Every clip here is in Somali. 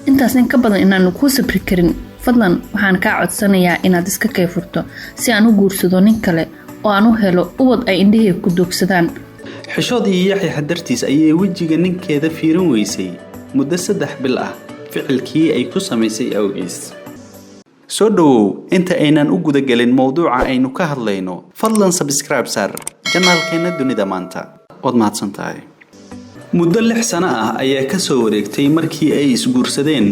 intaas in ka badan inaan ku sabri karin fadlan waxaan ka codsanayaa inaad iska kayfurto si aan u guursado nin kale oo aan u helo ubad ay indhahay ku doogsadaan xishood iyo yaxya hadartiis ayay wajiga ninkeeda fiirin weysay muddo 3 bil ah ficilkii ay ku samaysay awgiis soo dhawow inta aynan u guda galin mowduuca aynu ka hadlayno fadlan subscribe sar channelkeena dunida maanta wad mahadsantahay muddo 6 sano ah ayaa ka soo wareegtay markii ay isguursadeen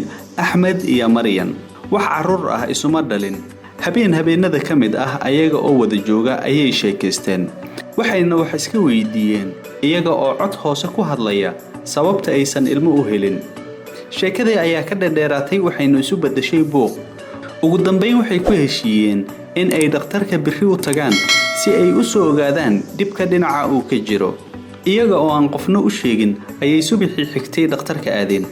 Axmed iyo Maryan wax caruur ah isuma dhalin habeenada kamid ah ayaga oo wada jooga ayay sheekaysteen waxayna wax iska weydiiyeen iyaga oo cod hoose ku hadlaya sababta aysan ilmo u helin sheekadii ayaa ka dheeraatay waxayna isu bedeshay buuq ugu dambeyn waxay ku heshiiyeen in ay dhakhtarka biri u tagaan si ay u soo ogaadaan dibka dhinaca uu ka jiro iyaga oo aan qofna u sheegin ayay subaxii xigtay dhakhtarka aadeen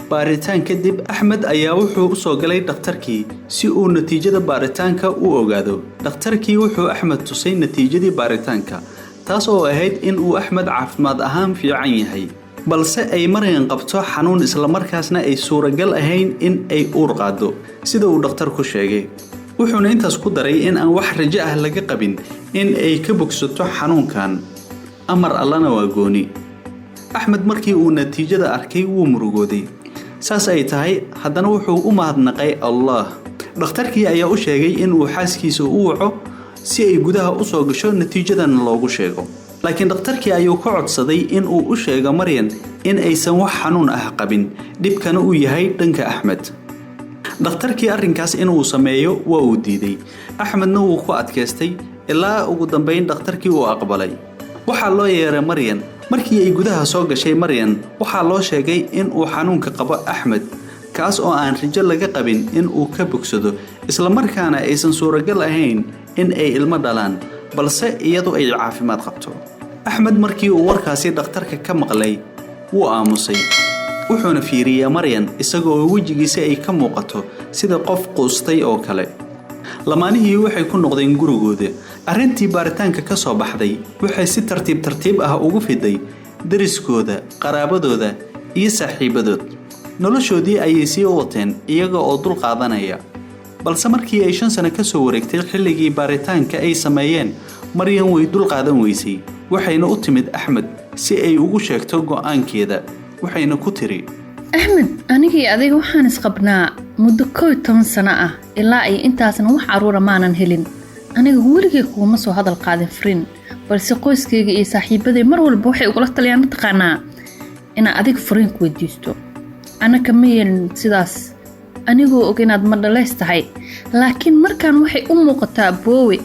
baaritaan kadib Axmed ayaa wuxuu u soo galay dhakhtarkii si uu natiijada baaritaanka u ogaado dhakhtarkii wuxuu Axmed tusay natiijadii baaritaanka taas oo ahayd in uu Axmed caafimaad ahaan fiican yahay balse ay Maryan qabto xanuun isla markaasna ay suuragal ahayn in ay uur qaado sida uu dhakhtarku sheegay wuxuuna intaas ku daray in aan wax rajo ah laga qabin in ay ka bogsato xanuunkan amar allana waa gooni Axmed markii uu natiijada arkay wuu murugooday saas ay tahay haddana wuxuu u mahadnaqay Allah dhakhtarkii ayaa u sheegay in uu xaaskiisa u waco si ay gudaha u soo gasho natiijadan loogu sheego laakiin dhakhtarkii ayuu ka codsaday in uu u sheego Maryan in aysan wax xanuun ah qabin dibkana uu yahay dhanka Axmed dhakhtarkii arrinkaas inuu sameeyo waa uu diiday Axmedna wuu ku adkaystay ilaa ugu dambeyn dhakhtarkii uu aqbalay waxaa loo yeeray Maryan markii ay gudaha soo gashay Maryan waxaa loo sheegay in uu xanuunka qabo Axmed kaas oo aan rajo laga qabin in uu ka bogsado isla markaana aysan suuragal ahayn in ay ilmo dhalaan balse iyadu ay caafimaad qabto Axmed markii uu warkaasi dhakhtarka ka maqlay wuu aamusay wuxuuna fiiriyay Maryan isagoo wajigiisa ay ka muuqato sida qof quustay oo kale lamaanihii waxay ku noqdeen gurigooda arrintii baaritaanka ka soo baxday waxay si tartiib ah ugu fiday dariskooda qaraabadooda iyo saaxiibadood noloshoodii ayay sii wateen iyaga oo dul qaadanaya balse markii ay 5 sano ka soo wareegtay xilligii baaritaanka ay sameeyeen Maryan way dul qaadan weysay waxayna u timid Axmed si ay ugu sheegto go'aankeeda waxayna ku tiri Axmed anigii adiga waxaan isqabnaa muddo 10 sano ah ilaa ay intaasna wax caruur maanan helin aniga weligay kuma soo hadal qaadin frin balse qoyskayga iyo saaxiibaday mar walba waxay uga taliyaan taqaanaa in adiga frin ku weydiisto anaka ma yeelin sidaas anigoo og inaad ma dhaleestahay laakiin markaan waxay u muuqataa boowe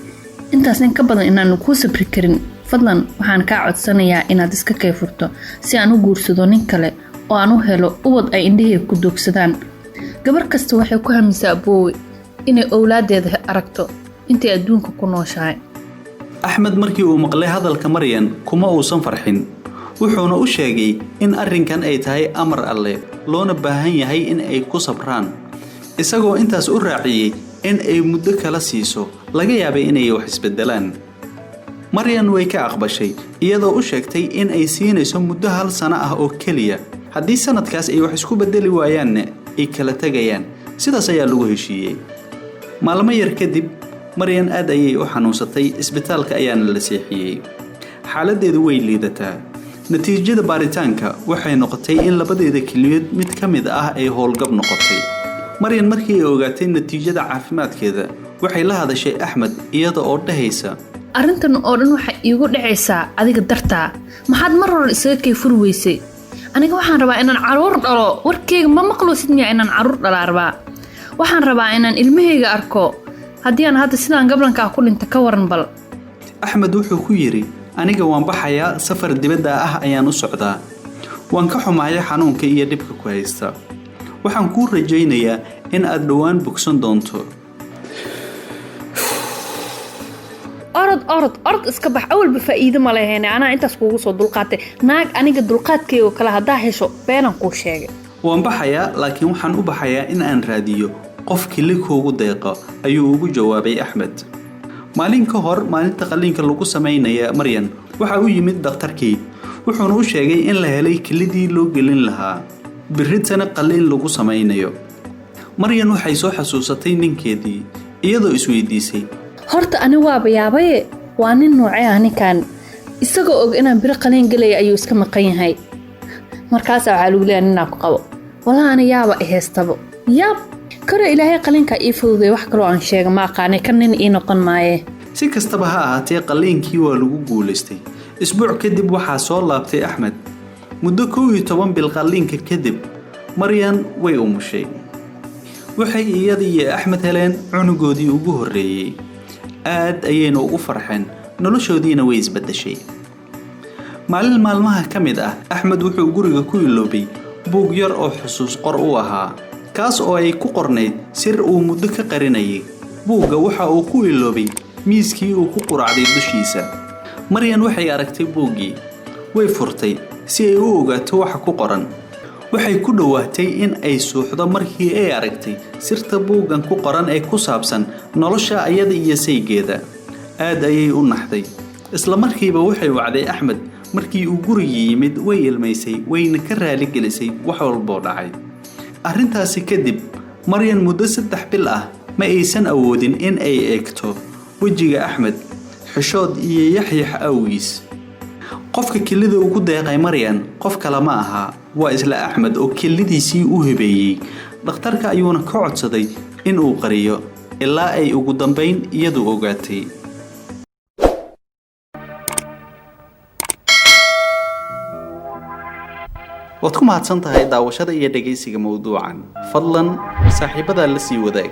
intaas in ka badan inaan ku sabri karin fadlan waxaan ka codsanayaa inaad iska kayfurto si aan u guursado nin kale oo aan u helo ubad ay indhahay ku doogsadaan gabar kasta waxay ku hamisaa boowe inay awlaadeeda aragto intii adduunka ku nooshahay Axmed markii uu maqlay hadalka Maryan kuma uusan farxin wuxuuna u sheegay in arrinkan ay tahay amar alle loona baahan yahay in ay ku sabraan isagoo intaas u raaciyay in ay muddo kala siiso laga yaabay inay wax isbedelaan Maryan way ka aqbashay iyadoo u sheegtay in ay siinayso muddo 1 sano ah oo kaliya haddii sanadkaas ay wax isku bedeli waayaan ay kala tagayaan sidaas ayaa lagu heshiiyay maalmo yar kadib Maryan aad ayay u xanuunsatay isbitaalka ayaana la seexiyay xaaladeedu way liidataa natiijada baaritaanka waxay noqotay in labadeeda kaliyood mid kamid ah ay howlgab noqotay Maryan markii ay ogaatay natiijada caafimaadkeeda waxay la hadashay Axmed iyada oo dhahaysa arrintan oo dhan waxa iigu dhacaysaa adiga dartaa maxaad mar hore isaga kayfur weysay aniga waxaan rabaa inaan caruur dhalo warkeyga ma maqloosid miyaa inaan caruur dhalaa rabaa waxaan rabaa inaan ilmahayga arko haddii aan hadda sidaan gablanka ku dhinta ka waran bal Axmed wuxuu ku yiri aniga waan baxayaa safar dibadda ah ayaan u socdaa waan ka xumahay xanuunka iyo dhibka ku haysta waxaan ku rajaynayaa in aad dhawaan bogsan doonto orod iska bax awalba faa'iido ma leeyahay ana intaas kuugu soo dulqaatay naag aniga dulqaadkayga kala hadaa hesho beenan ku sheegay waan baxayaa laakiin waxaan u baxayaa in aan raadiyo qof kilikoogu deeqo ayuu ugu jawaabay Axmed maalin ka hor maalinta qaliinka lagu sameynaya Maryan waxa uu yimid dhakhtarkii wuxuuna u sheegay in la helay kilidii loo gelin lahaa birritana qalliin lagu samaynayo. Maryan waxay soo xasuusatay ninkeedii iyadoo isweydiisay, horta ani waaba yaabaye waa nin noocee ah ninkan isagoo og inaan bir qalliin galay ayuu iska maqan yahay. markaas waxaa lagu leeyahay ninaa ku qabo walahi ani yaaba heestabo yaab kore ilaahay qalliinka ii fududay wax kale oo aan sheega ma aqaanay kan nin ii noqon maaye. si kastaba ha ahaatee qalliinkii waa lagu guulaystay. isbuuc kadib waxaa soo laabtay Axmed. muddo 11 bil qalliinka kadib Maryan way umushay. waxay iyada iyo Axmed heleen cunugoodii ugu horeeyay. aad ayayna ugu farxeen, noloshoodiina way isbedeshay. maalin maalmaha ka mid ah Axmed wuxuu guriga ku iloobay buug yar oo xusuus qor u ahaa, kaas oo ay ku qornayd sir uu muddo ka qarinayay. buugga waxa uu ku iloobay miiskii uu ku quraacday dushiisa. Maryan waxay aragtay buuggii, way furtay si ay u ogaato waxa ku qoran. waxay ku dhawaatay in ay suuxdo markii ay aragtay sirta buuggan ku qoran ee ku saabsan nolosha ayada iyo saygeeda. aad ayay u naxday. isla markiiba waxay wacday Axmed. markii uu guriga yimid way ilmaysay, wayna ka raali gelisay wax walba oo dhacay. arrintaasi kadib Maryan muddo 3 bil ah ma aysan awoodin in ay eegto wajiga Axmed, xishood iyo yaxyax awgiis. qofka kelida ugu deeqay Maryan qof kale ma aha, waa isla Axmed oo kelidiisii u hibeeyay. dhakhtarka ayuuna ka codsaday in uu qariyo ilaa ay ugu dambeyn iyadu ogaatay. waad ku mahadsan tahay daawashada iyo dhageysiga mawduucan. fadlan saaxiibada la sii wadaag.